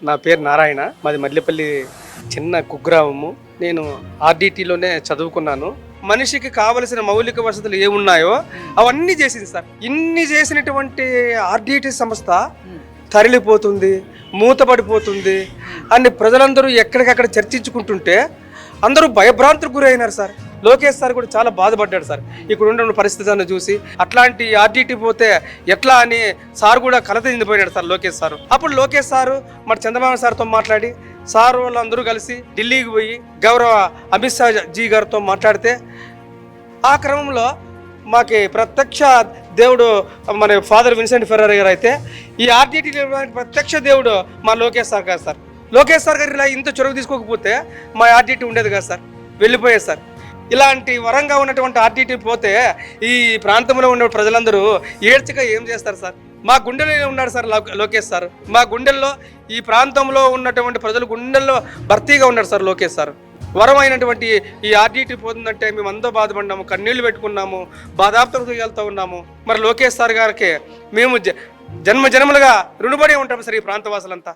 నా పేరు నారాయణ, మాది మల్లిపల్లి చిన్న కుగ్రామము. నేను ఆర్డిటీలోనే చదువుకున్నాను. మనిషికి కావలసిన మౌలిక వసతులు ఏమున్నాయో అవన్నీ చేసింది సార్. ఇన్ని చేసినటువంటి ఆర్డిటీ సంస్థ తరలిపోతుంది, మూతపడిపోతుంది అని ప్రజలందరూ ఎక్కడికక్కడ చర్చించుకుంటుంటే అందరూ భయభ్రాంతులకు గురైనారు సార్. లోకేష్ సార్ కూడా చాలా బాధపడ్డాడు సార్ ఇక్కడ ఉన్న పరిస్థితులను చూసి. అట్లాంటి ఆర్డిటీ పోతే ఎట్లా అని సార్ కూడా కలత చెందిపోయినాడు సార్ లోకేష్ సారు. అప్పుడు లోకేష్ సారు మరి చంద్రబాబు సార్తో మాట్లాడి సార్ వాళ్ళందరూ కలిసి ఢిల్లీకి పోయి గౌరవ అమిత్ షా జీ గారితో మాట్లాడితే ఆ క్రమంలో మాకి ప్రత్యక్ష దేవుడు మన ఫాదర్ విన్సెంట్ ఫెర్రర్ గారు అయితే ఈ ఆర్డిటీ ప్రత్యక్ష దేవుడు మా లోకేష్ సార్ గారు సార్. లోకేష్ సార్ గారు ఇలా ఇంత చొరవ తీసుకోకపోతే మా ఆర్డిటీ ఉండేది కదా సార్, వెళ్ళిపోయేది సార్. ఇలాంటి వరంగా ఉన్నటువంటి ఆర్డిటీ పోతే ఈ ప్రాంతంలో ఉన్న ప్రజలందరూ ఏడ్చక ఏం చేస్తారు సార్? మా గుండెల్లో ఉన్నాడు సార్ లోకేష్ సార్. మా గుండెల్లో ఈ ప్రాంతంలో ఉన్నటువంటి ప్రజల గుండెల్లో భర్తీగా ఉన్నాడు సార్ లోకేష్ సార్. వరం అయినటువంటి ఈ ఆర్డిటీ పోతుందంటే మేము అంతా బాధపడినాము, కన్నీళ్లు పెట్టుకున్నాము, బాధాప్తంతో వెళ్తూ ఉన్నాము. మరి లోకేష్ సార్ గారికి మేము జన్మ జన్మలుగా రుణపడి ఉంటాము సార్ ఈ ప్రాంతవాసులంతా.